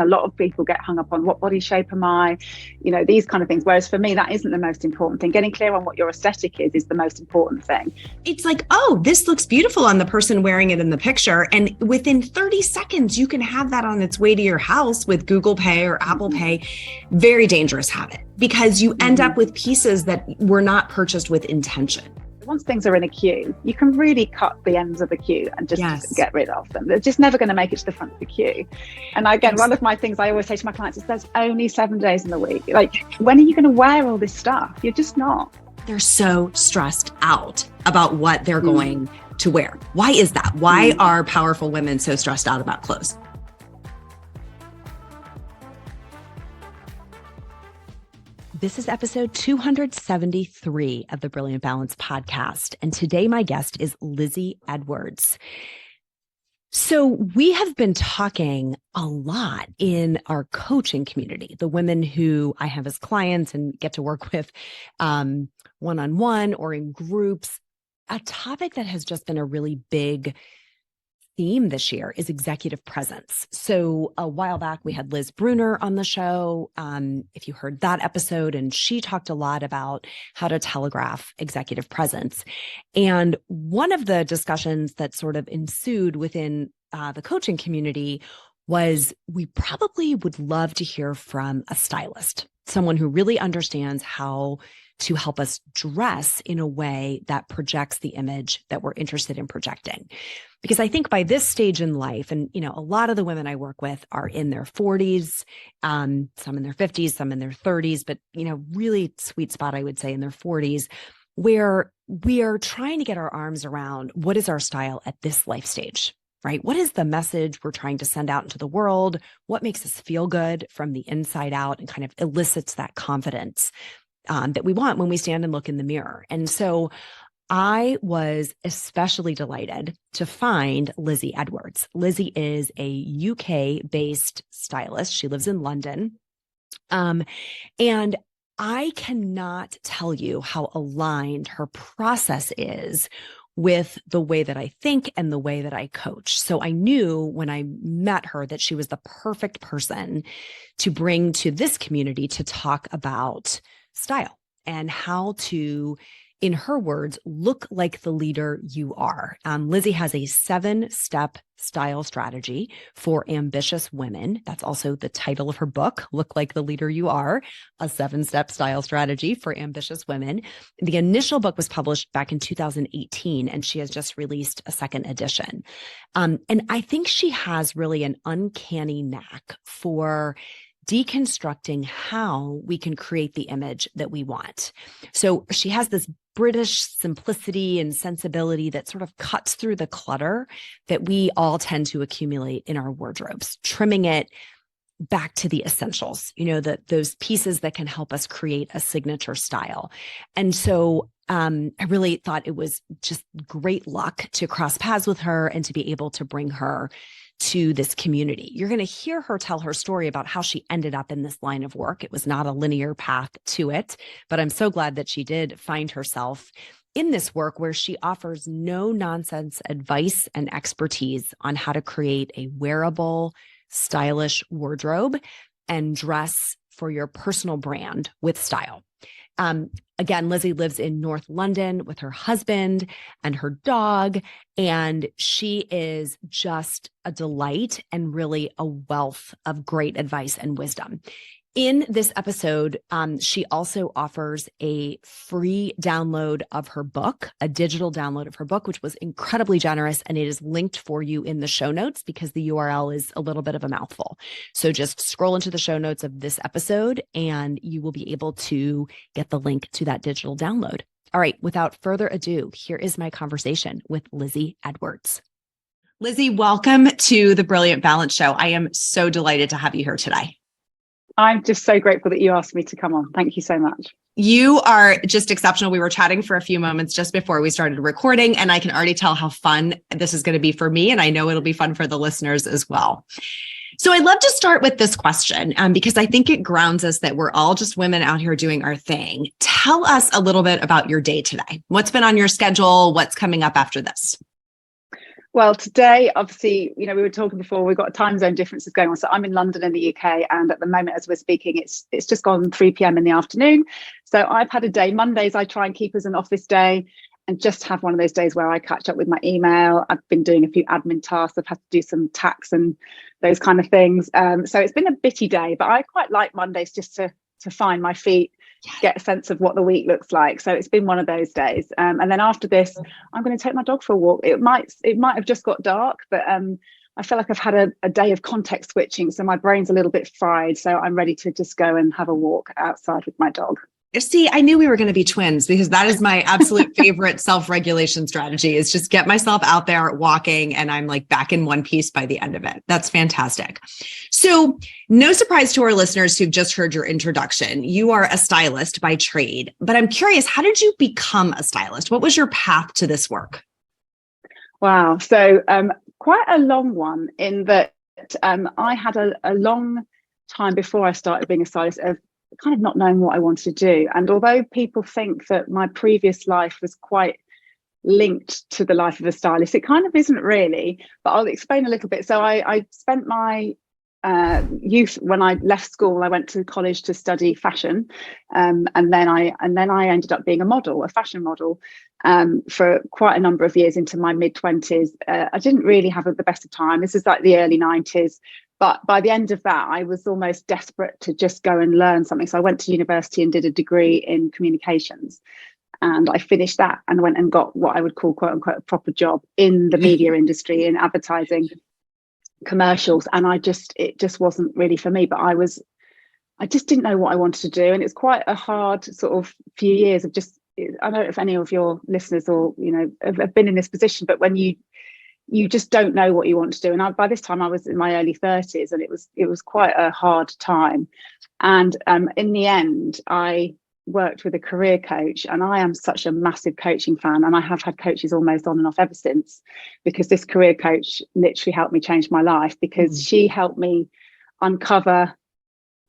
A lot of people get hung up on what body shape am I, these kind of things. Whereas for me, that isn't the most important thing. Getting clear on what your aesthetic is the most important thing. It's like, oh, this looks beautiful on the person wearing it in the picture. And within 30 seconds, you can have that on its way to your house with Google Pay or Apple Pay. Very dangerous habit, because you end up with pieces that were not purchased with intention. Once things are in a queue, you can really cut the ends of the queue and just get rid of them. They're just never going to make it to the front of the queue. And again, one of my things I always say to my clients is there's only 7 days in the week. Like, when are you going to wear all this stuff? You're just not. They're so stressed out about what they're going to wear. Why is that? Why are powerful women so stressed out about clothes? This is episode 273 of the Brilliant Balance podcast. And today my guest is Lizzie Edwards. So we have been talking a lot in our coaching community, the women who I have as clients and get to work with one-on-one or in groups. A topic that has just been a really big theme this year is executive presence. So a while back, we had Liz Bruner on the show. If you heard that episode, and she talked a lot about how to telegraph executive presence. And one of the discussions that sort of ensued within the coaching community was, we probably would love to hear from a stylist, someone who really understands how to help us dress in a way that projects the image that we're interested in projecting. Because I think by this stage in life, and a lot of the women I work with are in their 40s, some in their 50s, some in their 30s, but really sweet spot, I would say, in their 40s, where we are trying to get our arms around what is our style at this life stage, right? What is the message we're trying to send out into the world? What makes us feel good from the inside out and kind of elicits that confidence that we want when we stand and look in the mirror? And so I was especially delighted to find Lizzie Edwards. Lizzie is a UK-based stylist. She lives in London. And I cannot tell you how aligned her process is with the way that I think and the way that I coach. So I knew when I met her that she was the perfect person to bring to this community to talk about style and how to, in her words, look like the leader you are. Lizzie has a 7-step style strategy for ambitious women. That's also the title of her book, Look Like the Leader You Are, a 7-step style strategy for ambitious women. The initial book was published back in 2018, and she has just released a second edition. And I think she has really an uncanny knack for deconstructing how we can create the image that we want. So she has this British simplicity and sensibility that sort of cuts through the clutter that we all tend to accumulate in our wardrobes, trimming it back to the essentials, those pieces that can help us create a signature style. And so I really thought it was just great luck to cross paths with her and to be able to bring her to this community. You're going to hear her tell her story about how she ended up in this line of work. It was not a linear path to it, but I'm so glad that she did find herself in this work where she offers no nonsense advice and expertise on how to create a wearable, stylish wardrobe and dress for your personal brand with style. Again, Lizzie lives in North London with her husband and her dog, and she is just a delight and really a wealth of great advice and wisdom. In this episode, she also offers a free download of her book, a digital download of her book, which was incredibly generous. And it is linked for you in the show notes because the URL is a little bit of a mouthful. So just scroll into the show notes of this episode and you will be able to get the link to that digital download. All right, without further ado, here is my conversation with Lizzie Edwards. Lizzie, welcome to the Brilliant Balance Show. I am so delighted to have you here today. I'm just so grateful that you asked me to come on. Thank you so much. You are just exceptional. We were chatting for a few moments just before we started recording, and I can already tell how fun this is going to be for me, and I know it'll be fun for the listeners as well. So I'd love to start with this question because I think it grounds us that we're all just women out here doing our thing. Tell us a little bit about your day today. What's been on your schedule? What's coming up after this? Well, today, obviously, we were talking before, we've got time zone differences going on. So I'm in London in the UK, and at the moment, as we're speaking, it's just gone 3 p.m. in the afternoon. So I've had a day. Mondays, I try and keep as an office day and just have one of those days where I catch up with my email. I've been doing a few admin tasks. I've had to do some tax and those kind of things. So it's been a bitty day, but I quite like Mondays just to find my feet, get a sense of what the week looks like. So it's been one of those days. And then after this, I'm going to take my dog for a walk. It might have just got dark, but I feel like I've had a day of context switching. So my brain's a little bit fried. So I'm ready to just go and have a walk outside with my dog. See, I knew we were going to be twins because that is my absolute favorite self-regulation strategy is just get myself out there walking and I'm like back in one piece by the end of it. That's fantastic. So no surprise to our listeners who've just heard your introduction. You are a stylist by trade, but I'm curious, how did you become a stylist? What was your path to this work? Wow. So quite a long one in that I had a long time before I started being a stylist of kind of not knowing what I wanted to do. And although people think that my previous life was quite linked to the life of a stylist, it kind of isn't really, but I'll explain a little bit. So I spent my youth, when I left school, I went to college to study fashion, and then I ended up being a fashion model, for quite a number of years into my mid-20s. I didn't really have the best of time. This is like the early 90s. But by the end of that, I was almost desperate to just go and learn something. So I went to university and did a degree in communications. And I finished that and went and got what I would call, quote unquote, a proper job in the media industry, in advertising, commercials. And it just wasn't really for me. But I just didn't know what I wanted to do. And it's quite a hard sort of few years of just, I don't know if any of your listeners or, have been in this position, but when you just don't know what you want to do. And by this time I was in my early 30s, and it was quite a hard time. And in the end, I worked with a career coach, and I am such a massive coaching fan. And I have had coaches almost on and off ever since, because this career coach literally helped me change my life, because she helped me uncover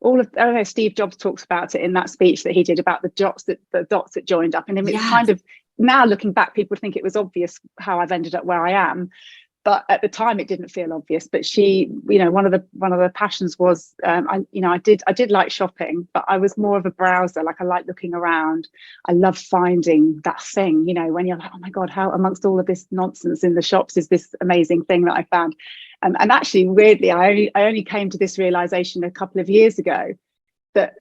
all of, I don't know, Steve Jobs talks about it in that speech that he did about the dots that joined up. And it's kind of, now looking back, people think it was obvious how I've ended up where I am, but at the time it didn't feel obvious. But she, one of the passions was, I did like shopping, but I was more of a browser. Like, I like looking around. I love finding that thing, when you're like, oh my God, how amongst all of this nonsense in the shops is this amazing thing that I found. And actually, weirdly, I only came to this realization a couple of years ago, that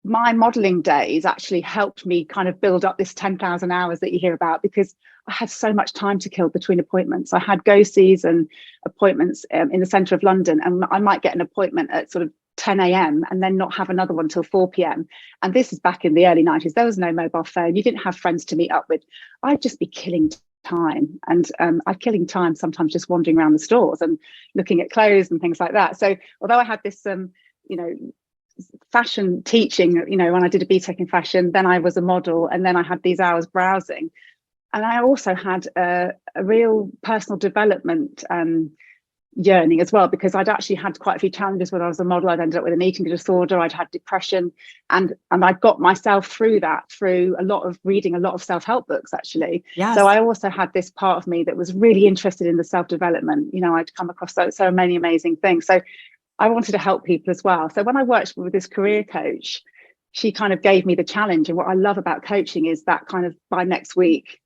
my modeling days actually helped me kind of build up this 10,000 hours that you hear about, because I had so much time to kill between appointments. I had go-sees and appointments in the centre of London, and I might get an appointment at sort of 10 a.m. and then not have another one till 4 p.m. And this is back in the early 90s. There was no mobile phone. You didn't have friends to meet up with. I'd just be killing time. And I'm killing time sometimes just wandering around the stores and looking at clothes and things like that. So although I had this, fashion teaching, when I did a BTEC in fashion, then I was a model, and then I had these hours browsing. And I also had a real personal development yearning as well, because I'd actually had quite a few challenges when I was a model. I'd ended up with an eating disorder, I'd had depression, and I got myself through that through a lot of reading, a lot of self-help books, actually. Yes. So I also had this part of me that was really interested in the self-development. I'd come across so many amazing things. So I wanted to help people as well. So when I worked with this career coach, she kind of gave me the challenge. And what I love about coaching is that kind of, by next week,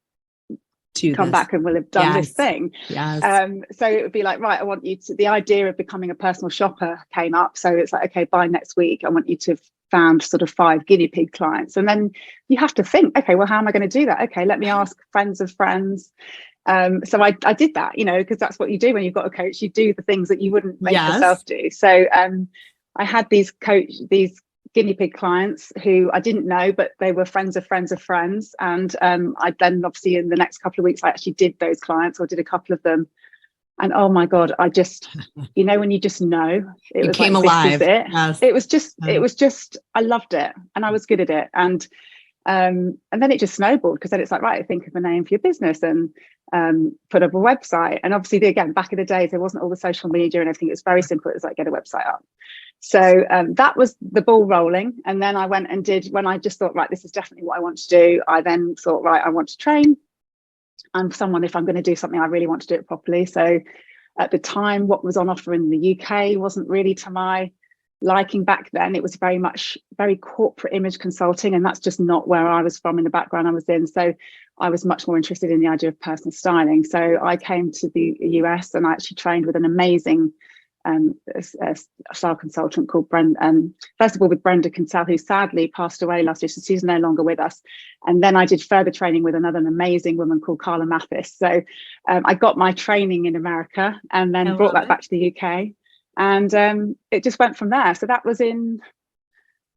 come back and we'll have done this thing. Yes. So it would be like, right, I want you to, the idea of becoming a personal shopper came up. So it's like, okay, by next week, I want you to have found sort of 5 guinea pig clients. And then you have to think, okay, well, how am I going to do that? Okay, let me ask friends of friends. So I did that, because that's what you do when you've got a coach. You do the things that you wouldn't make yourself do. So I had these guinea pig clients who I didn't know, but they were friends of friends of friends. And I then, obviously, in the next couple of weeks, I actually did those clients, or did a couple of them. And oh my God, I just, when you just know, it came alive. This is it. Yes. It was just, I loved it, and I was good at it. And then it just snowballed, because then it's like, right, think of a name for your business and put up a website. And obviously, again, back in the days, there wasn't all the social media and everything. It was very simple. It was like, get a website up. So that was the ball rolling. And then I went and did, when I just thought, right, this is definitely what I want to do. I then thought, right, I want to train. I'm someone, if I'm going to do something, I really want to do it properly. So at the time, what was on offer in the UK wasn't really to my liking back then. It was very corporate image consulting, and that's just not where I was from in the background I was in. So I was much more interested in the idea of personal styling. So I came to the US and I actually trained with an amazing a style consultant called Brenda, first of all with Brenda Kinsell, who sadly passed away last year, so she's no longer with us. And then I did further training with another amazing woman called Carla Mathis. So I got my training in America and then brought that back to the UK, and it just went from there. So that was in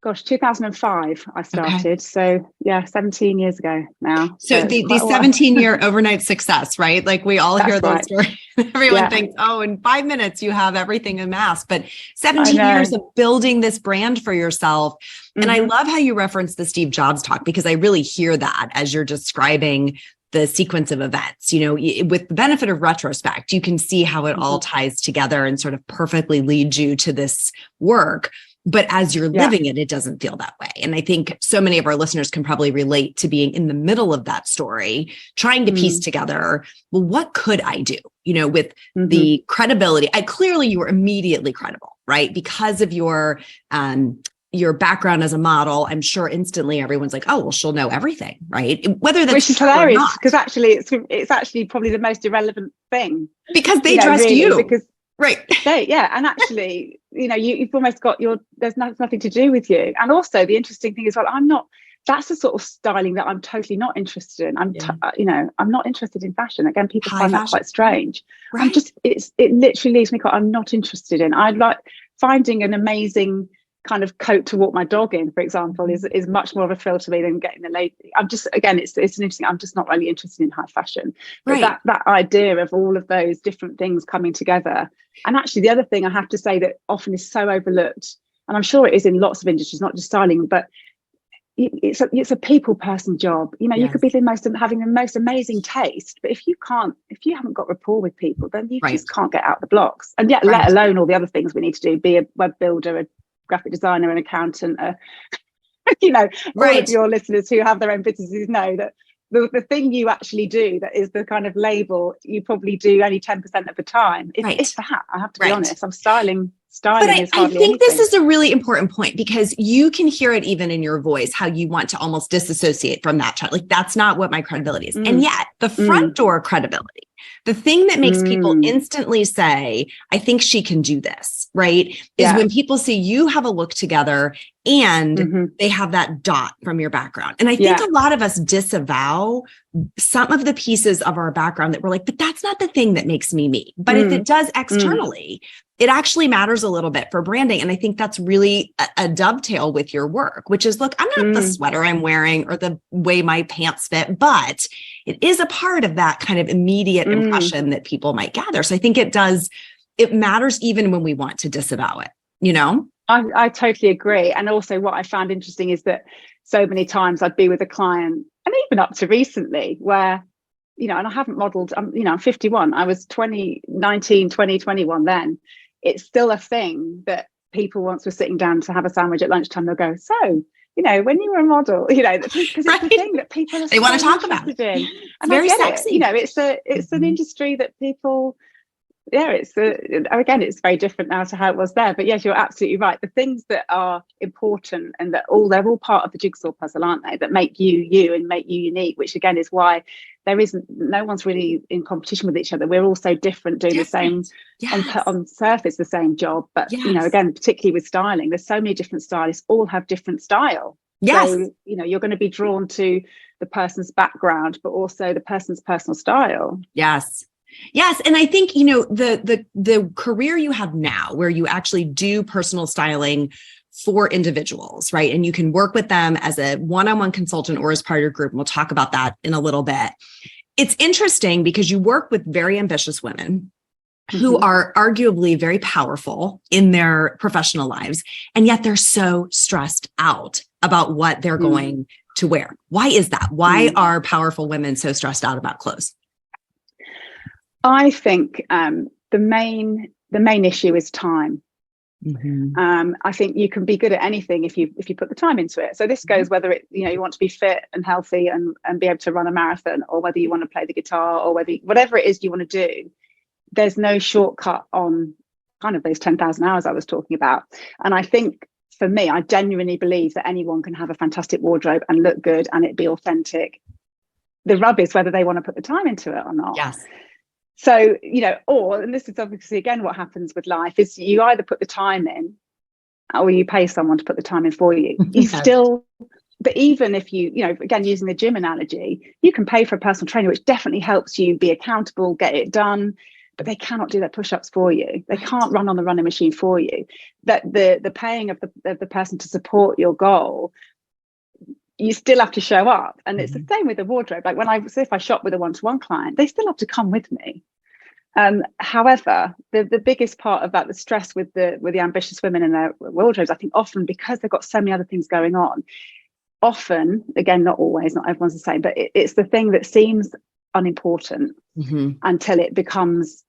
2005 I started. Okay. So yeah, 17 years ago now. So the 17-year overnight success, right? Like we all hear those stories. Everyone thinks, oh, in 5 minutes you have everything amassed, but 17 years of building this brand for yourself. Mm-hmm. And I love how you reference the Steve Jobs talk, because I really hear that as you're describing the sequence of events. You know, with the benefit of retrospect, you can see how it all ties together and sort of perfectly leads you to this work. But as you're living it, it doesn't feel that way. And I think so many of our listeners can probably relate to being in the middle of that story, trying to piece together, well, what could I do? You know, with the credibility. Clearly you were immediately credible, right? Because of your background as a model. I'm sure instantly everyone's like, oh, well, she'll know everything, right? Whether that's which is hilarious, because actually it's actually probably the most irrelevant thing. Because they trust really, you. Because right. And actually, you know, you've almost got there's nothing to do with you. And also the interesting thing is, well, that's the sort of styling that I'm totally not interested in. I'm not interested in fashion. Again, people find that quite strange. Right. It literally leaves me I'm not interested in. I like finding an amazing kind of coat to walk my dog in, for example, is much more of a thrill to me than getting the lady. It's an interesting, I'm just not really interested in high fashion. But that idea of all of those different things coming together. And actually the other thing I have to say that often is so overlooked, and I'm sure it is in lots of industries, not just styling, but it's a people person job. You know, you could be having the most amazing taste, but if you haven't got rapport with people, then you just can't get out the blocks. And yet, let alone all the other things we need to do, be a web builder, a graphic designer, an accountant, all of your listeners who have their own businesses know that the thing you actually do that is the kind of label you probably do only 10% of the time. It's that, I have to be honest. I'm styling but I think this is a really important point, because you can hear it even in your voice, how you want to almost disassociate from that child. Like, that's not what my credibility is. And yet the front door credibility, the thing that makes people instantly say, I think she can do this, right? Is when people see you have a look together and they have that dot from your background. And I think a lot of us disavow some of the pieces of our background that we're like, but that's not the thing that makes me me. But if it does externally, it actually matters a little bit for branding. And I think that's really a dovetail with your work, which is, look, I'm not the sweater I'm wearing or the way my pants fit, but it is a part of that kind of immediate impression that people might gather. So I think it matters even when we want to disavow it, you know? I totally agree. And also what I found interesting is that so many times I'd be with a client, and even up to recently, where, you know, and I haven't modeled, I'm 51. I was 2019, 2021 then. It's still a thing that people, once we're sitting down to have a sandwich at lunchtime, they'll go, so, you know, when you were a model, you know, because it's the thing that people they want to talk about. In. And very sexy. You know, it's an industry that people, it's very different now to how it was there. But yes, you're absolutely right. The things that are important and that they're all part of the jigsaw puzzle, aren't they? That make you you and make you unique, which again is why no one's really in competition with each other. We're all so different, doing the same on surface, the same job. But you know, again, particularly with styling, there's so many different stylists, all have different style. Yes. So, you know, you're going to be drawn to the person's background, but also the person's personal style. Yes. Yes. And I think, you know, the career you have now, where you actually do personal styling for individuals, right? And you can work with them as a one-on-one consultant or as part of your group. And we'll talk about that in a little bit. It's interesting because you work with very ambitious women who are arguably very powerful in their professional lives, and yet they're so stressed out about what they're going to wear. Why is that? Why are powerful women so stressed out about clothes? I think the main issue is time. I think you can be good at anything if you put the time into it. So this goes whether you want to be fit and healthy and be able to run a marathon, or whether you want to play the guitar, or whatever it is you want to do. There's no shortcut on kind of those 10,000 hours I was talking about. And I think for me, I genuinely believe that anyone can have a fantastic wardrobe and look good and it be authentic. The rub is whether they want to put the time into it or not. Yes. So, and this is obviously, again, what happens with life is you either put the time in or you pay someone to put the time in for you. But even if again, using the gym analogy, you can pay for a personal trainer, which definitely helps you be accountable, get it done, but they cannot do their push-ups for you. They can't run on the running machine for you. That the paying of the person to support your goal, you still have to show up. And it's the same with the wardrobe. Like if I shop with a one-to-one client, they still have to come with me. However, the biggest part of that, the stress with the ambitious women in their wardrobes, I think often because they've got so many other things going on, often, again, not always, not everyone's the same, but it's the thing that seems unimportant until it becomes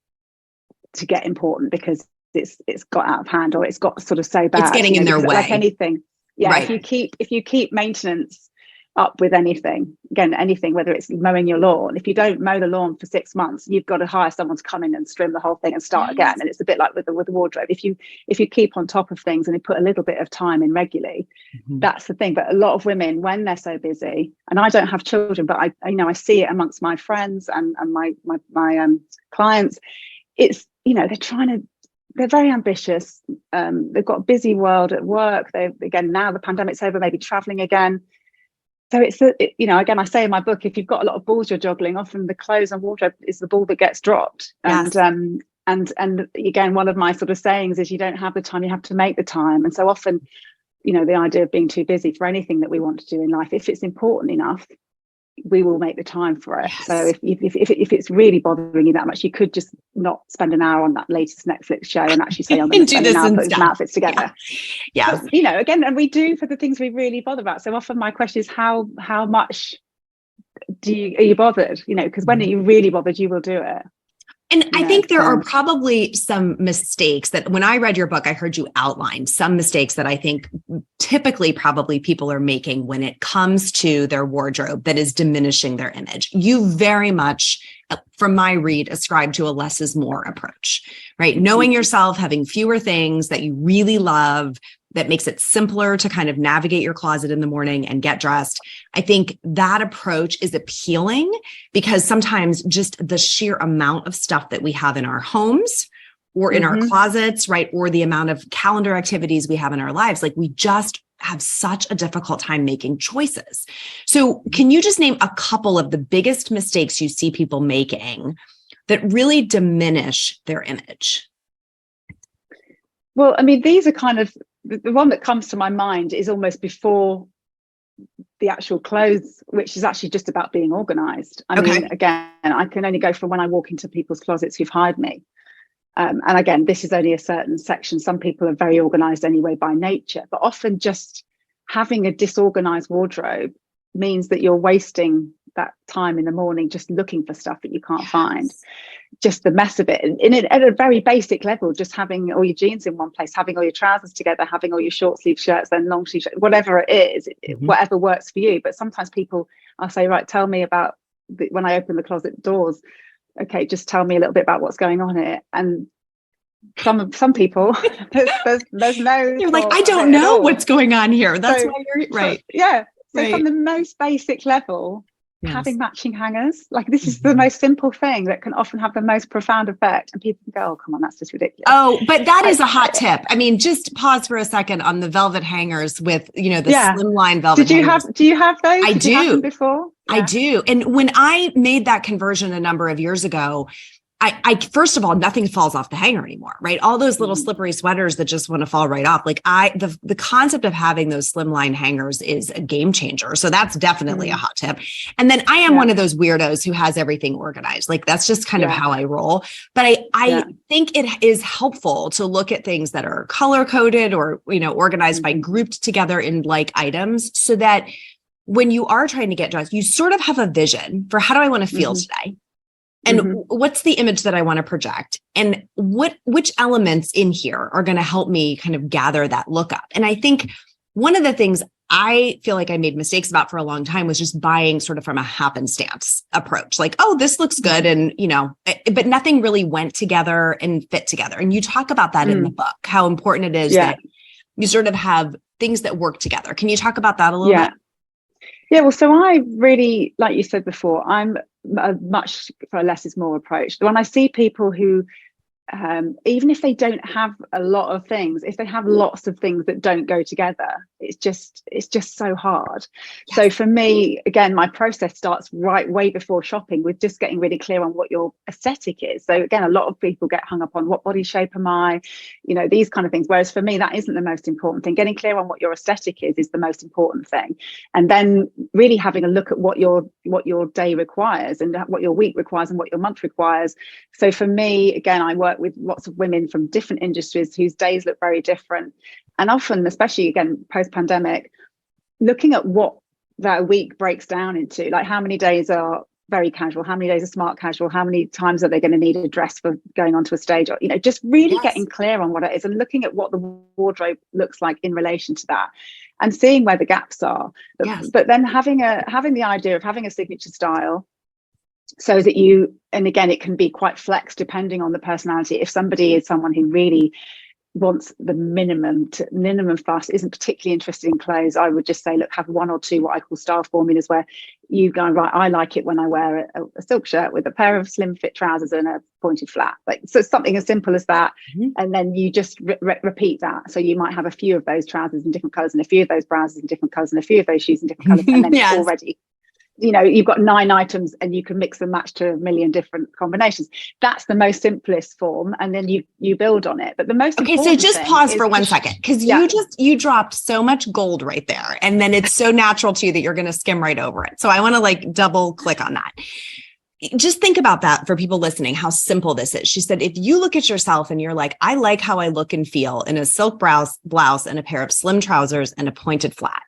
to get important because it's got out of hand, or it's got sort of so bad. It's getting in their way. Like anything. Yeah. Right. If you keep maintenance up with anything, whether it's mowing your lawn, if you don't mow the lawn for 6 months, you've got to hire someone to come in and trim the whole thing and start again. And it's a bit like with the wardrobe. If you keep on top of things and you put a little bit of time in regularly, that's the thing. But a lot of women, when they're so busy, and I don't have children, but I see it amongst my friends and my clients, it's they're very ambitious. They've got a busy world at work. Now the pandemic's over, maybe traveling again. So again, I say in my book, if you've got a lot of balls you're juggling, often the clothes and wardrobe is the ball that gets dropped. Yes. And again, one of my sort of sayings is you don't have the time, you have to make the time. And so often, the idea of being too busy for anything that we want to do in life, if it's important enough, we will make the time for it. Yes. So if it's really bothering you that much, you could just not spend an hour on that latest Netflix show and actually say, I'm going to spend an hour putting some outfits together. Yeah. But, again, and we do for the things we really bother about. So often my question is, how much are you bothered? Because when are you really bothered, you will do it. And I think there are probably some mistakes that when I read your book, I heard you outline some mistakes that I think typically probably people are making when it comes to their wardrobe that is diminishing their image. You very much, from my read, ascribe to a less is more approach, right? Knowing yourself, having fewer things that you really love, that makes it simpler to kind of navigate your closet in the morning and get dressed. I think that approach is appealing because sometimes just the sheer amount of stuff that we have in our homes or in our closets, right? Or the amount of calendar activities we have in our lives, like we just have such a difficult time making choices. So can you just name a couple of the biggest mistakes you see people making that really diminish their image? Well, I mean, these are kind of, the one that comes to my mind is almost before the actual clothes, which is actually just about being organized. I mean, again, I can only go from when I walk into people's closets who've hired me. And again, this is only a certain section. Some people are very organized anyway by nature, but often just having a disorganized wardrobe means that you're wasting that time in the morning just looking for stuff that you can't find. Just the mess of it. And at a very basic level, just having all your jeans in one place, having all your trousers together, having all your short sleeve shirts, then long sleeve shirts, whatever it is, whatever works for you. But sometimes people, I'll say, right, tell me about when I open the closet doors. Okay, just tell me a little bit about what's going on here. And some people, there's no. You're like, I don't know what's going on here. That's why you're right. Yeah. So from the most basic level, having matching hangers, like this is the most simple thing that can often have the most profound effect. And people can go, oh, come on, that's just ridiculous. Oh, but that is a hot tip. I mean, just pause for a second on the velvet hangers with, the slimline velvet hangers. Do you have those? I do. You have them before? Yeah. I do. And when I made that conversion a number of years ago, I first of all, nothing falls off the hanger anymore, right? All those little slippery sweaters that just want to fall right off. Like the concept of having those slimline hangers is a game changer. So that's definitely a hot tip. And then I am one of those weirdos who has everything organized. Like that's just kind of how I roll. But I think it is helpful to look at things that are color coded or, organized by grouped together in like items so that when you are trying to get dressed, you sort of have a vision for how do I want to feel today? And what's the image that I want to project? And which elements in here are going to help me kind of gather that look up? And I think one of the things I feel like I made mistakes about for a long time was just buying sort of from a happenstance approach. Like, oh, this looks good. And, but nothing really went together and fit together. And you talk about that in the book, how important it is that you sort of have things that work together. Can you talk about that a little bit? Yeah, well, so I really, like you said before, I'm a much for a less is more approach. When I see people who, even if they don't have a lot of things, if they have lots of things that don't go together, it's just so hard. Yes. So for me, again, my process starts way before shopping with just getting really clear on what your aesthetic is. So again, a lot of people get hung up on what body shape am I, these kind of things. Whereas for me, that isn't the most important thing. Getting clear on what your aesthetic is the most important thing. And then really having a look at what your day requires and what your week requires and what your month requires. So for me, again, I work with lots of women from different industries whose days look very different. And often, especially again, post-pandemic, looking at what that week breaks down into, like how many days are very casual, how many days are smart casual, how many times are they going to need a dress for going onto a stage, or, just really getting clear on what it is and looking at what the wardrobe looks like in relation to that and seeing where the gaps are. But then having the idea of having a signature style, so that and again, it can be quite flex depending on the personality. If somebody is someone who really wants the minimum fuss, isn't particularly interested in clothes, I would just say, look, have one or two what I call style formulas where you go, right, I like it when I wear a silk shirt with a pair of slim fit trousers and a pointed flat. Like, so something as simple as that. And then you just repeat that. So you might have a few of those trousers in different colors and a few of those blouses in different colors and a few of those shoes in different colors. And then it's already, you've got 9 items and you can mix and match to a million different combinations. That's the most simplest form. And then you build on it. But the most important so just pause for 1 second, because you dropped so much gold right there. And then it's so natural to you that you're going to skim right over it. So I want to double click on that. Just think about that for people listening, how simple this is. She said, if you look at yourself and you're like, I like how I look and feel in a silk blouse and a pair of slim trousers and a pointed flat.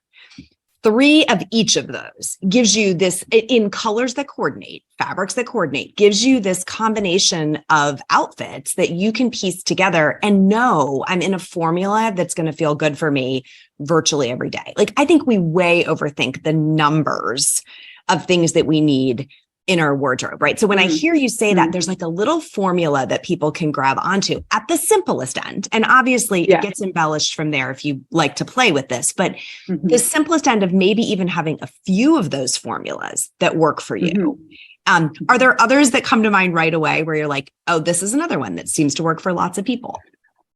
3 of each of those gives you this, in colors that coordinate, fabrics that coordinate, gives you this combination of outfits that you can piece together and know I'm in a formula that's going to feel good for me virtually every day. I think we way overthink the numbers of things that we need in our wardrobe, right? So when I hear you say that, there's a little formula that people can grab onto at the simplest end. And obviously it gets embellished from there if you like to play with this, but the simplest end of maybe even having a few of those formulas that work for you. Are there others that come to mind right away where you're like, oh, this is another one that seems to work for lots of people?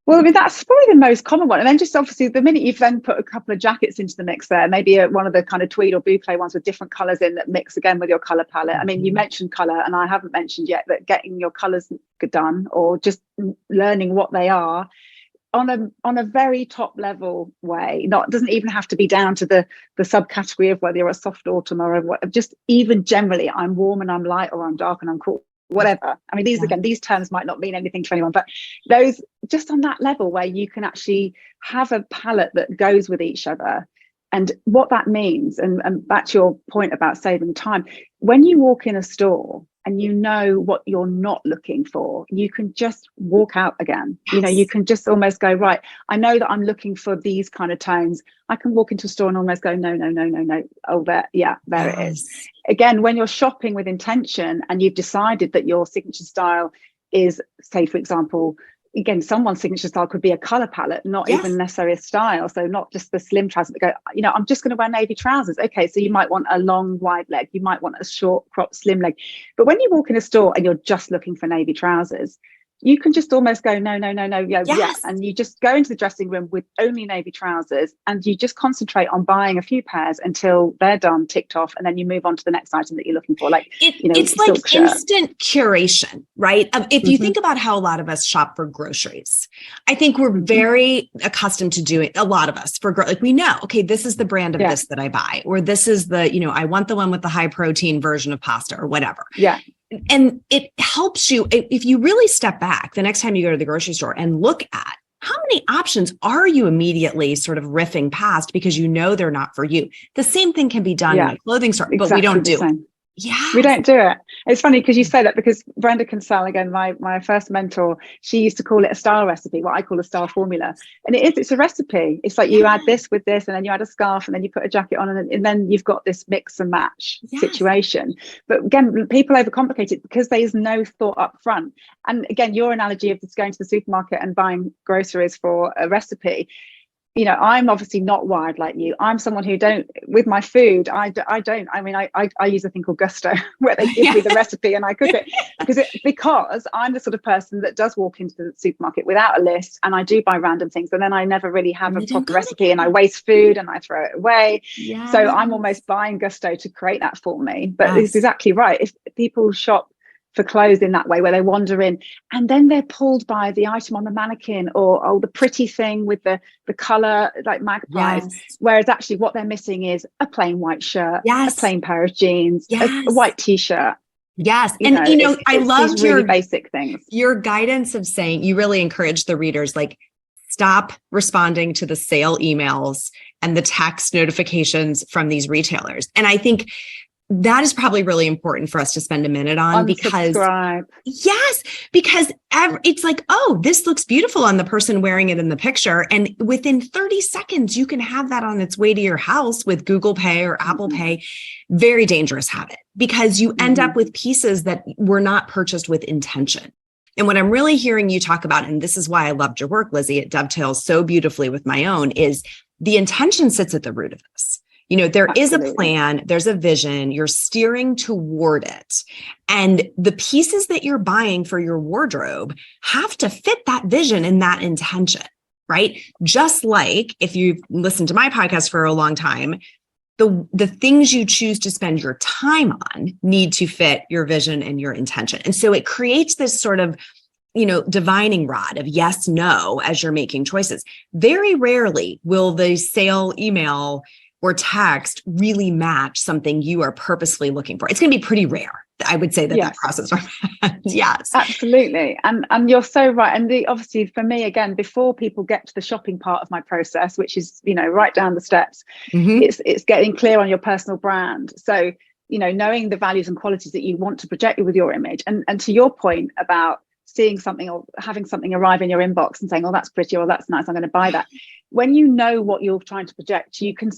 Well, I mean, that's probably the most common one. And then just obviously the minute you've then put a couple of jackets into the mix there, maybe one of the kind of tweed or boucle ones with different colours in that mix again with your colour palette. I mean, you mentioned colour and I haven't mentioned yet that getting your colours done or just learning what they are on a very top level way, doesn't even have to be down to the subcategory of whether you're a soft autumn or just even generally, I'm warm and I'm light or I'm dark and I'm cool. Whatever. I mean, these terms might not mean anything to anyone, but those just on that level where you can actually have a palette that goes with each other. And what that means, and back to your point about saving time, when you walk in a store and you know what you're not looking for, you can just walk out again. You can just almost go, right, I know that I'm looking for these kind of tones. I can walk into a store and almost go, no. Oh, there it is. Again, when you're shopping with intention and you've decided that your signature style is, say, for example, again, someone's signature style could be a color palette, not even necessarily a style. So not just the slim trousers that go, I'm just going to wear navy trousers. Okay, so you might want a long wide leg. You might want a short crop slim leg. But when you walk in a store and you're just looking for navy trousers, you can just almost go, no. And you just go into the dressing room with only navy trousers and you just concentrate on buying a few pairs until they're done, ticked off, and then you move on to the next item that you're looking for. It's like instant curation, right? If you think about how a lot of us shop for groceries, I think we're very accustomed to doing, a lot of us, we know, okay, this is the brand of this that I buy, or this is the, I want the one with the high protein version of pasta or whatever. Yeah. And it helps you, if you really step back the next time you go to the grocery store and look at how many options are you immediately sort of riffing past because they're not for you. The same thing can be done in a clothing store, but we don't do it. Yeah. We don't do it. It's funny because you say that, because Brenda Kinsella, again, my first mentor, she used to call it a style recipe, what I call a style formula. And it's a recipe. It's like you add this with this, and then you add a scarf, and then you put a jacket on, and then you've got this mix and match situation. But again, people overcomplicate it because there's no thought up front. And again, your analogy of just going to the supermarket and buying groceries for a recipe, you know, I'm obviously not wired like you. I'm someone who with my food, I use a thing called Gusto where they give me the recipe and I cook it because I'm the sort of person that does walk into the supermarket without a list, and I do buy random things, and then I never really have a proper recipe, and I waste food and I throw it away. So I'm almost buying Gusto to create that for me. But it's exactly right. If people shop for clothes in that way, where they wander in and then they're pulled by the item on the mannequin, or the pretty thing with the color, like magpies, whereas actually what they're missing is a plain white shirt, a plain pair of jeans, a white t-shirt. I loved your really basic things. Your guidance of saying, you really encourage the readers, like, stop responding to the sale emails and the text notifications from these retailers. And I think that is probably really important for us to spend a minute on, because it's like, oh, this looks beautiful on the person wearing it in the picture. And within 30 seconds, you can have that on its way to your house with Google Pay or Apple Pay. Very dangerous habit, because you end up with pieces that were not purchased with intention. And what I'm really hearing you talk about, and this is why I loved your work, Lizzie, it dovetails so beautifully with my own, is the intention sits at the root of this. You know, there is a plan, there's a vision, you're steering toward it. And the pieces that you're buying for your wardrobe have to fit that vision and that intention, right? Just like if you've listened to my podcast for a long time, the things you choose to spend your time on need to fit your vision and your intention. And so it creates this sort of, divining rod of yes, no, as you're making choices. Very rarely will the sale email or text really match something you are purposefully looking for. It's going to be pretty rare, I would say, that process. Yes, absolutely. And you're so right. And obviously for me, again, before people get to the shopping part of my process, which is, right down the steps, it's getting clear on your personal brand. So, knowing the values and qualities that you want to project with your image. And to your point about seeing something or having something arrive in your inbox and saying, oh, that's pretty, or that's nice, I'm going to buy that. When you know what you're trying to project, you can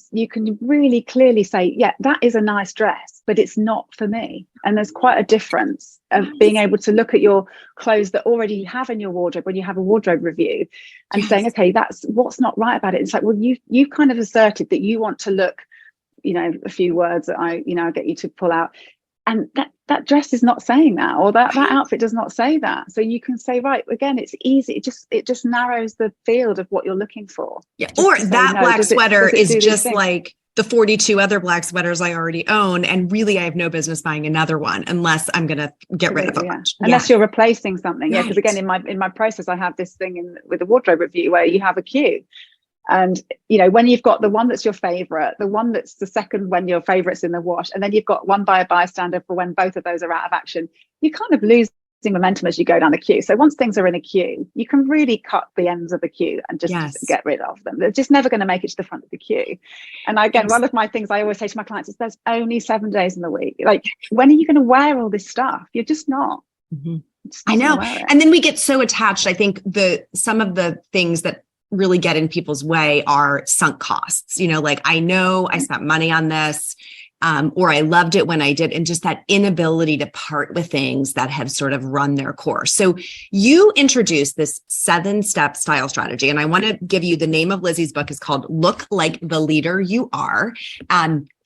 really clearly say, yeah, that is a nice dress, but it's not for me. And there's quite a difference of being able to look at your clothes that already you have in your wardrobe when you have a wardrobe review and saying, okay, that's what's not right about it. It's like, well, you kind of asserted that you want to look, a few words that I get you to pull out. And that dress is not saying that, or that outfit does not say that. So you can say, right, again, it's easy. It just narrows the field of what you're looking for. Yeah. Or that black sweater is just like the 42 other black sweaters I already own. And really, I have no business buying another one unless I'm going to get rid of a bunch. Unless you're replacing something. Yeah. Because again, in my process, I have this thing with a wardrobe review where you have a queue. And, when you've got the one that's your favorite, the one that's the second when your favorite's in the wash, and then you've got one by a bystander for when both of those are out of action, you kind of losing momentum as you go down the queue. So once things are in a queue, you can really cut the ends of the queue and just get rid of them. They're just never going to make it to the front of the queue. And again, one of my things I always say to my clients is there's only 7 days in the week. Like, when are you going to wear all this stuff? You're just not. I know. And then we get so attached. I think some of the things that really get in people's way are sunk costs. Like, I know I spent money on this, or I loved it when I did, and just that inability to part with things that have sort of run their course. So you introduced this 7-step style strategy, and I want to give you the name of Lizzie's book. Is called Look Like the Leader You Are.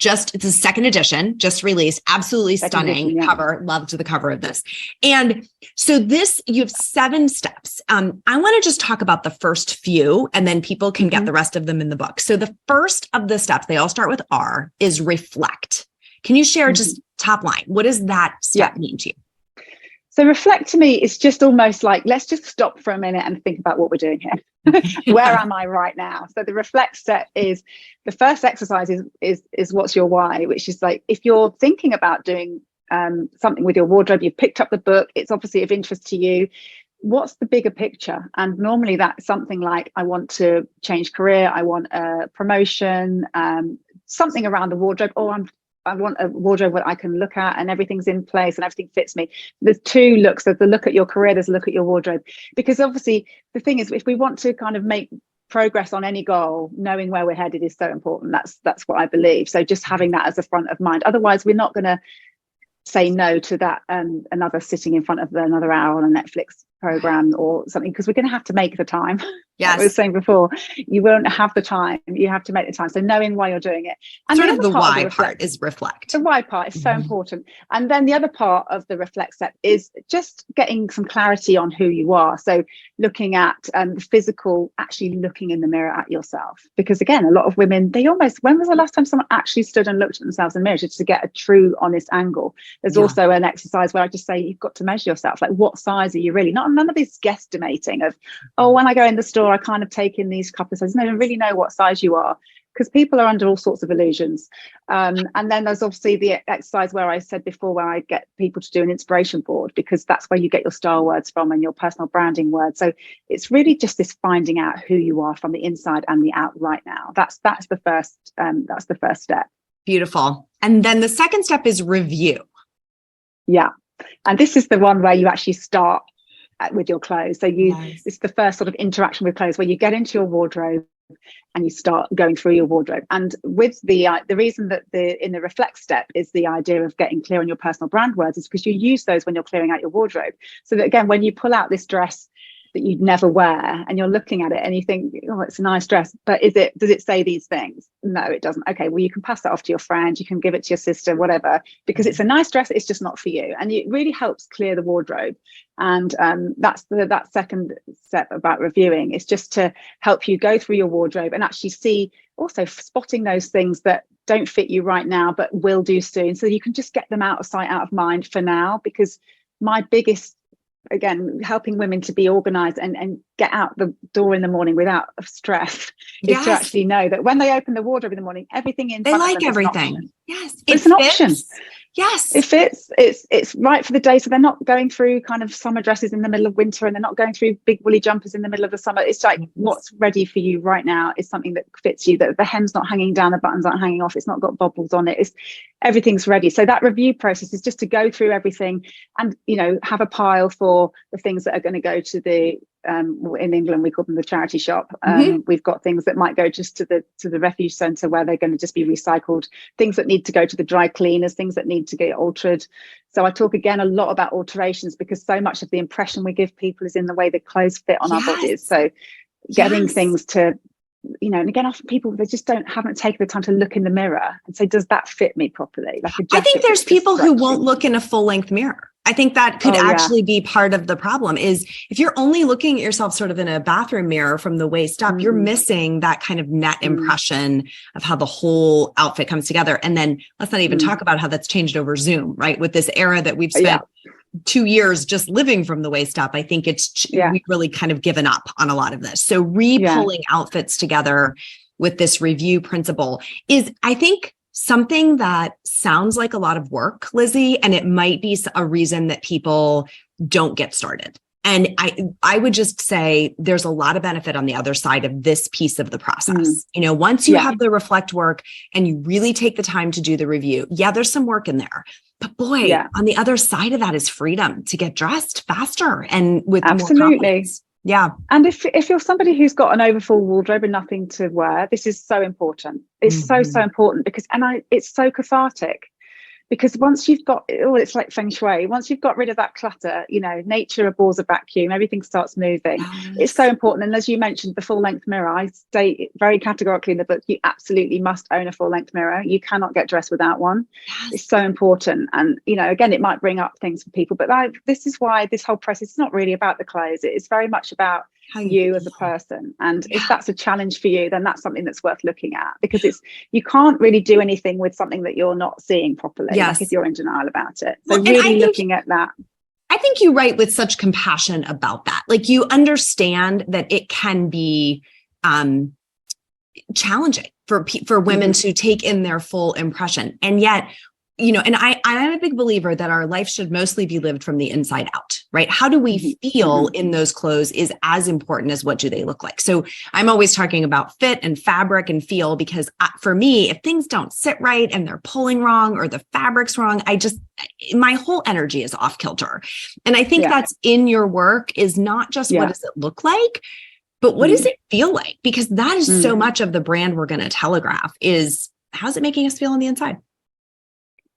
It's a second edition, just released. Absolutely stunning cover. Loved the cover of this. And so you have 7 steps. I want to just talk about the first few, and then people can get the rest of them in the book. So the first of the steps, they all start with R, is reflect. Can you share just top line? What does that step mean to you? So reflect to me is just almost like, let's just stop for a minute and think about what we're doing here. Where am I right now? So the reflect step is, the first exercise is what's your why, which is like, if you're thinking about doing something with your wardrobe, you've picked up the book, it's obviously of interest to you. What's the bigger picture? And normally that's something like, I want to change career, I want a promotion, something around the wardrobe, or I'm I want a wardrobe where I can look at and everything's in place and everything fits me. There's two looks. There's the look at your career, there's a look at your wardrobe. Because obviously the thing is, if we want to kind of make progress on any goal, knowing where we're headed is so important. That's what I believe. So just having that as a front of mind. Otherwise, we're not going to say no to that another sitting in front of another hour on a Netflix program or something, because we're going to have to make the time. Yes. Like I was saying before, you won't have the time. You have to make the time. So knowing why you're doing it. And sort of the why part is reflect. The why part is so important. And then the other part of the reflect step is just getting some clarity on who you are. So looking at the physical, actually looking in the mirror at yourself. Because again, a lot of women, when was the last time someone actually stood and looked at themselves in the mirror just to get a true, honest angle? There's also an exercise where I just say, you've got to measure yourself. Like, what size are you really? None of this guesstimating of, oh, when I go in the store, I kind of take in these couple of sizes. No, I don't really know what size you are, because people are under all sorts of illusions. And then there's obviously the exercise where I said before, where I get people to do an inspiration board, because that's where you get your style words from and your personal branding words. So it's really just this finding out who you are from the inside and the out right now. That's the first step. Beautiful. And then the second step is review. Yeah. And this is the one where you actually start with your clothes. So it's the first sort of interaction with clothes, where you get into your wardrobe and you start going through your wardrobe. And with the reason that in the reflect step is the idea of getting clear on your personal brand words is because you use those when you're clearing out your wardrobe. So that again, when you pull out this dress that you'd never wear and you're looking at it and you think, oh, it's a nice dress, but does it say these things? No, it doesn't. Okay, well, you can pass that off to your friend, you can give it to your sister, whatever, because it's a nice dress, it's just not for you. And it really helps clear the wardrobe. And that's that second step about reviewing. It's just to help you go through your wardrobe and actually see, also spotting those things that don't fit you right now but will do soon, so you can just get them out of sight, out of mind for now. Because my biggest, again, helping women to be organized and get out the door in the morning without stress is to actually know that when they open the wardrobe in the morning, everything in front of them is everything. Yes, it's an option. Yes, it fits. It's right for the day, so they're not going through kind of summer dresses in the middle of winter, and they're not going through big woolly jumpers in the middle of the summer. It's like what's ready for you right now is something that fits you, that the hem's not hanging down, the buttons aren't hanging off, it's not got bobbles on it, everything's ready. So that review process is just to go through everything and, have a pile for the things that are going to go to the in England we call them the charity shop. We've got things that might go just to the refuge centre, where they're going to just be recycled, things that need to go to the dry cleaners, things that need to get altered. So I talk again a lot about alterations, because so much of the impression we give people is in the way the clothes fit on our bodies. So getting things to, and again, often people, they just haven't taken the time to look in the mirror and say, does that fit me properly? Like a jacket, I think there's people who won't look in a full length mirror. I think that could actually be part of the problem, is if you're only looking at yourself sort of in a bathroom mirror from the waist up, you're missing that kind of net impression of how the whole outfit comes together. And then let's not even talk about how that's changed over Zoom, right? With this era that we've spent 2 years just living from the waist up, I think we've really kind of given up on a lot of this. So pulling outfits together with this review principle is, I think, something that sounds like a lot of work, Lizzie, and it might be a reason that people don't get started. And I would just say there's a lot of benefit on the other side of this piece of the process. Once you have the reflect work and you really take the time to do the review, there's some work in there. But boy, on the other side of that is freedom to get dressed faster and with more confidence. Yeah. And if you're somebody who's got an overfull wardrobe and nothing to wear, this is so important. It's so important, because it's so cathartic. Because once you've got, it's like feng shui. Once you've got rid of that clutter, nature abhors a vacuum, everything starts moving. Yes. It's so important. And as you mentioned, the full length mirror, I state very categorically in the book, you absolutely must own a full length mirror. You cannot get dressed without one. Yes. It's so important. And, again, it might bring up things for people, but this is why this whole process is not really about the clothes. It's very much about you as a person. And if that's a challenge for you, then that's something that's worth looking at, because you can't really do anything with something that you're not seeing properly, like if you're in denial about it. So really looking at that. I think you write with such compassion about that. Like, you understand that it can be challenging for women to take in their full impression. And yet, and I'm a big believer that our life should mostly be lived from the inside out, right? How do we feel in those clothes is as important as what do they look like. So I'm always talking about fit and fabric and feel, because for me, if things don't sit right and they're pulling wrong or the fabric's wrong, my whole energy is off kilter. And I think that's in your work is not just what does it look like, but what does it feel like? Because that is so much of the brand we're going to telegraph is how's it making us feel on the inside?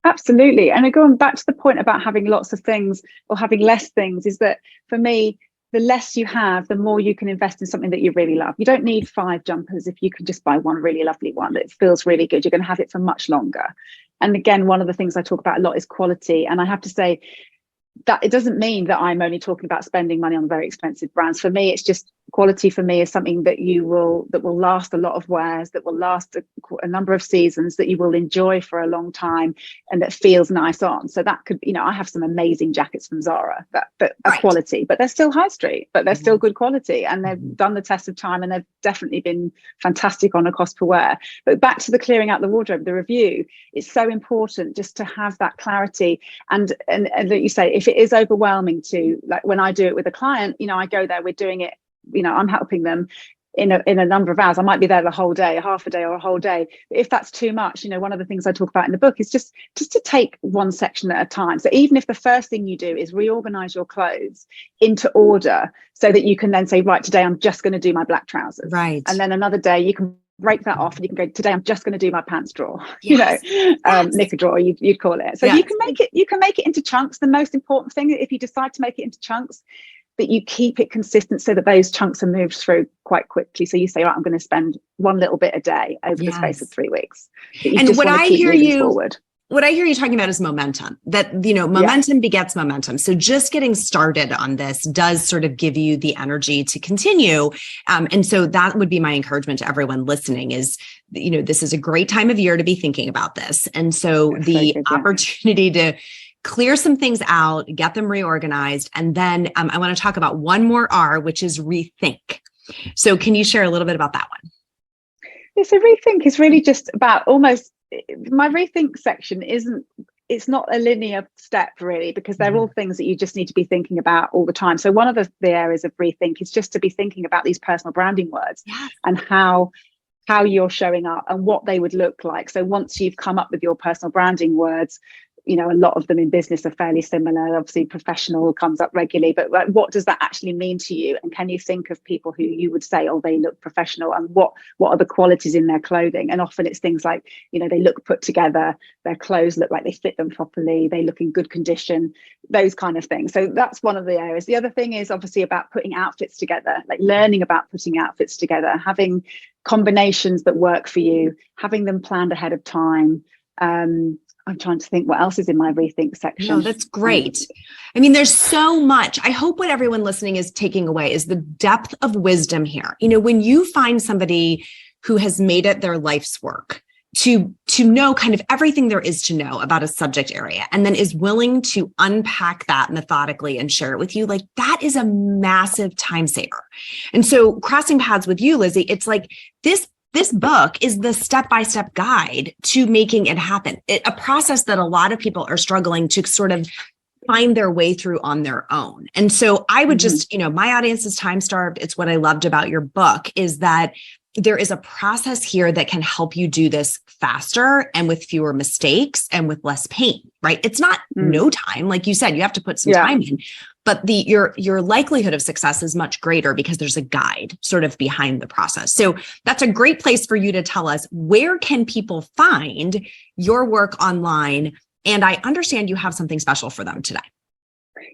Absolutely. And going back to the point about having lots of things or having less things is that for me, the less you have, the more you can invest in something that you really love. You don't need 5 jumpers if you can just buy one really lovely one that feels really good. You're going to have it for much longer. And again, one of the things I talk about a lot is quality. And I have to say that it doesn't mean that I'm only talking about spending money on very expensive brands. For me, it's just quality for me is something that will last a lot of wears, that will last a number of seasons, that you will enjoy for a long time, and that feels nice on. So that could, I have some amazing jackets from Zara that are quality, but they're still high street, but they're still good quality, and they've done the test of time, and they've definitely been fantastic on a cost per wear. But back to the clearing out the wardrobe, the review, it's so important just to have that clarity. And like you say, if it is overwhelming to, like when I do it with a client, I go there, we're doing it, I'm helping them in a number of hours. I might be there the whole day, half a day or a whole day. But if that's too much, one of the things I talk about in the book is just to take one section at a time. So even if the first thing you do is reorganize your clothes into order so that you can then say, right, today I'm just going to do my black trousers. Right. And then another day you can break that off and you can go, today I'm just going to do my pants drawer, knicker drawer, you'd call it. So you can make it into chunks. The most important thing, if you decide to make it into chunks, that you keep it consistent so that those chunks are moved through quite quickly. So you say, right, I'm going to spend one little bit a day over the space of 3 weeks. And what I hear you talking about is momentum, that, momentum begets momentum. So just getting started on this does sort of give you the energy to continue. And so that would be my encouragement to everyone listening is, this is a great time of year to be thinking about this. And so opportunity to clear some things out, get them reorganized. And then I want to talk about one more R, which is rethink. So can you share a little bit about that one? Yeah, so rethink is really just about my rethink section it's not a linear step really, because they're all things that you just need to be thinking about all the time. So one of the areas of rethink is just to be thinking about these personal branding words and how you're showing up and what they would look like. So once you've come up with your personal branding words, a lot of them in business are fairly similar. Obviously, professional comes up regularly, but what does that actually mean to you? And can you think of people who you would say, oh, they look professional, and what are the qualities in their clothing? And often it's things like, they look put together, their clothes look like they fit them properly, they look in good condition, those kind of things. So that's one of the areas. The other thing is obviously about putting outfits together, like learning about putting outfits together, having combinations that work for you, having them planned ahead of time. I'm trying to think what else is in my rethink section. No, that's great. I mean, there's so much. I hope what everyone listening is taking away is the depth of wisdom here. When you find somebody who has made it their life's work to know kind of everything there is to know about a subject area, and then is willing to unpack that methodically and share it with you, like that is a massive time saver. And so crossing paths with you, Lizzie, it's like this book is the step-by-step guide to making it happen. A process that a lot of people are struggling to sort of find their way through on their own. And so I would just, my audience is time-starved. It's what I loved about your book is that there is a process here that can help you do this faster and with fewer mistakes and with less pain, right? It's not no time. Like you said, you have to put some time in, but your likelihood of success is much greater because there's a guide sort of behind the process. So that's a great place for you to tell us, where can people find your work online? And I understand you have something special for them today.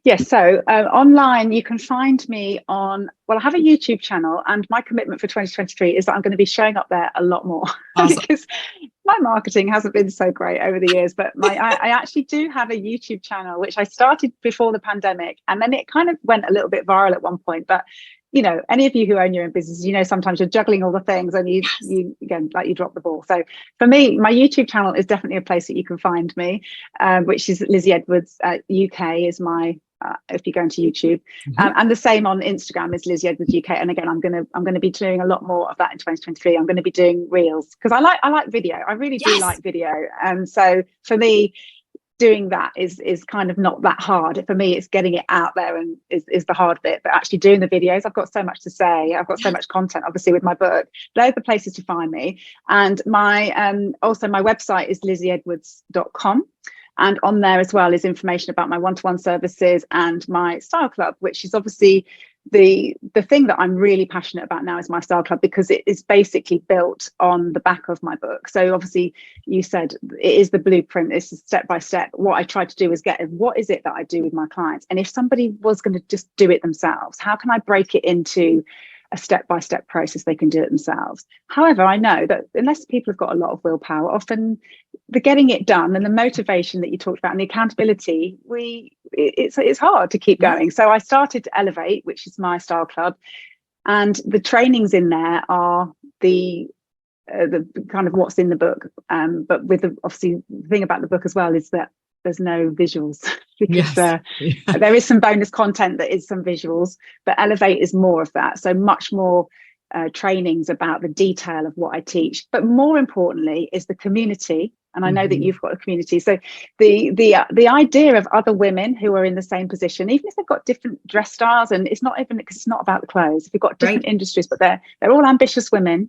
Yes, so online you can find me on, I have a YouTube channel, and my commitment for 2023 is that I'm going to be showing up there a lot more. Awesome. Because my marketing hasn't been so great over the years, but I actually do have a YouTube channel, which I started before the pandemic, and then it kind of went a little bit viral at one point. But any of you who own your own business, sometimes you're juggling all the things and you again, like you drop the ball. So for me, my YouTube channel is definitely a place that you can find me, which is Lizzie Edwards UK is my, if you go into YouTube, and the same on Instagram is Lizzie Edwards UK. And again, I'm going to be doing a lot more of that in 2023. I'm going to be doing reels because I like video. I really do like video. And so for me, doing that is kind of not that hard. For me, it's getting it out there and is the hard bit. But actually doing the videos, I've got so much to say. I've got so much content, obviously, with my book. Those are the places to find me. And my also my website is lizzieedwards.com. And on there as well is information about my one-to-one services and my style club, which is obviously the thing that I'm really passionate about now is my style club, because it is basically built on the back of my book. So obviously you said it is the blueprint. It's step by step. What I try to do is get what is it that I do with my clients? And if somebody was going to just do it themselves, how can I break it into a step-by-step process they can do it themselves? However, I know that unless people have got a lot of willpower, often the getting it done and the motivation that you talked about and the accountability, it's hard to keep going. So I started to Elevate, which is my style club, and the trainings in there are the kind of what's in the book. But with obviously the thing about the book as well is that there's no visuals because there is some bonus content that is some visuals, but Elevate is more of that. So much more trainings about the detail of what I teach, but more importantly is the community. And I know that you've got a community. So the idea of other women who are in the same position, even if they've got different dress styles, and it's not even because it's not about the clothes. If you've got different industries, but they're all ambitious women,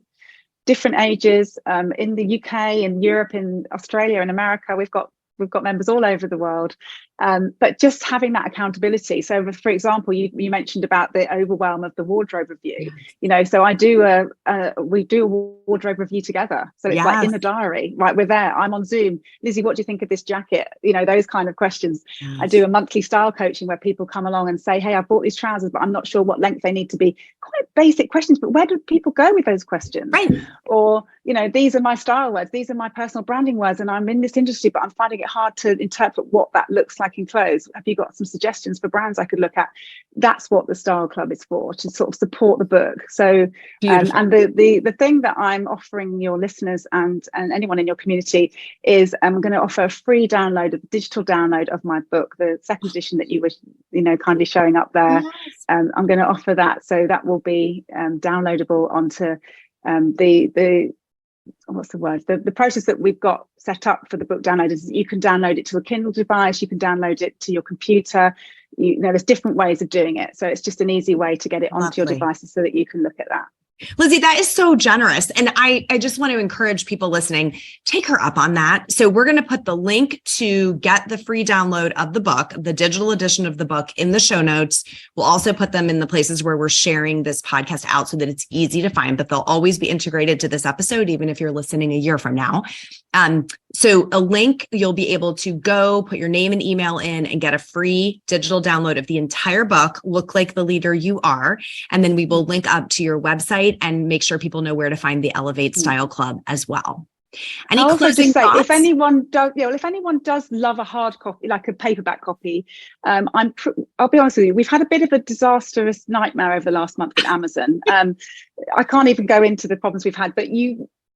different ages, in the UK, in Europe, in Australia, in America, we've got members all over the world, but just having that accountability. So for example, you mentioned about the overwhelm of the wardrobe review, so we do a wardrobe review together. So it's like in the diary, right? We're there, I'm on Zoom. Lizzie, what do you think of this jacket? Those kind of questions. I do a monthly style coaching where people come along and say, hey, I bought these trousers, but I'm not sure what length they need to be. Quite basic questions, but where do people go with those questions? Right. Or, these are my style words, these are my personal branding words, and I'm in this industry, but I'm finding it hard to interpret what that looks like in clothes. Have you got some suggestions for brands I could look at? That's what the style club is for, to sort of support the book. So and the thing that I'm offering your listeners and anyone in your community is I'm going to offer a free download, a digital download of my book, the second edition that you were kindly showing up there. I'm going to offer that, so that will be downloadable onto the process that we've got set up for the book download is you can download it to a Kindle device, you can download it to your computer. There's different ways of doing it, so it's just an easy way to get it onto your devices so that you can look at that. Lizzie, that is so generous. And I just want to encourage people listening, take her up on that. So we're going to put the link to get the free download of the book, the digital edition of the book, in the show notes. We'll also put them in the places where we're sharing this podcast out so that it's easy to find, but they'll always be integrated to this episode, even if you're listening a year from now. So a link, you'll be able to go put your name and email in and get a free digital download of the entire book, Look Like the Leader You Are. And then we will link up to your website and make sure people know where to find the Elevate Style Club as well. Any closing thoughts? If anyone does love a hard copy, like a paperback copy, I'll be honest with you, we've had a bit of a disastrous nightmare over the last month with Amazon. I can't even go into the problems we've had, but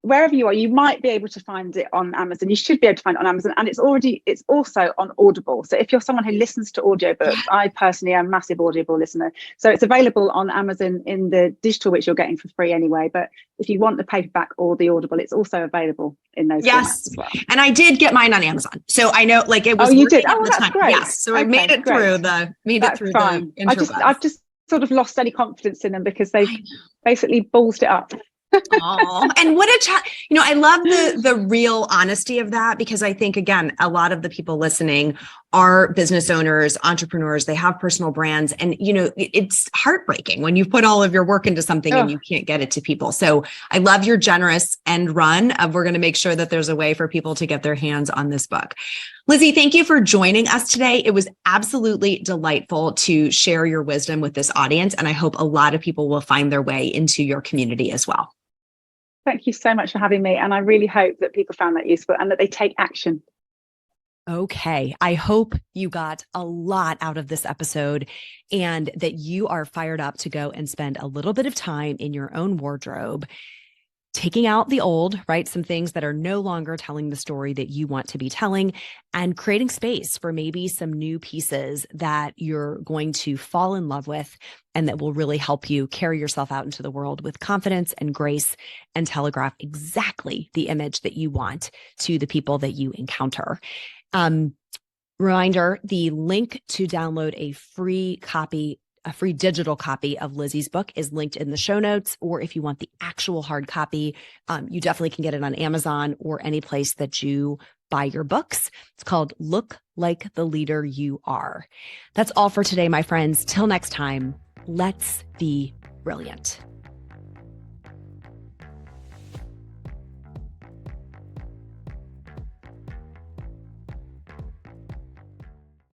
wherever you are, you might be able to find it on Amazon. You should be able to find it on Amazon, and it's also on Audible. So if you're someone who listens to audiobooks, I personally am a massive Audible listener. So it's available on Amazon in the digital, which you're getting for free anyway. But if you want the paperback or the Audible, it's also available in those formats as well. And I did get mine on Amazon, so I know it was. Oh, you did? Oh, well, that's great. Yes, so I made it through the interwebs. I've just sort of lost any confidence in them because they've basically ballsed it up. Oh, and what I love the real honesty of that, because I think, again, a lot of the people listening are business owners, entrepreneurs, they have personal brands, and it's heartbreaking when you put all of your work into something and you can't get it to people. So I love your generous end run of, we're going to make sure that there's a way for people to get their hands on this book. Lizzie, thank you for joining us today. It was absolutely delightful to share your wisdom with this audience, and I hope a lot of people will find their way into your community as well. Thank you so much for having me. And I really hope that people found that useful and that they take action. Okay. I hope you got a lot out of this episode and that you are fired up to go and spend a little bit of time in your own wardrobe, taking out the old, right? Some things that are no longer telling the story that you want to be telling, and creating space for maybe some new pieces that you're going to fall in love with and that will really help you carry yourself out into the world with confidence and grace and telegraph exactly the image that you want to the people that you encounter. Reminder, the link to download a free digital copy of Lizzie's book is linked in the show notes. Or if you want the actual hard copy, you definitely can get it on Amazon or any place that you buy your books. It's called Look Like the Leader You Are. That's all for today, my friends. Till next time, let's be brilliant.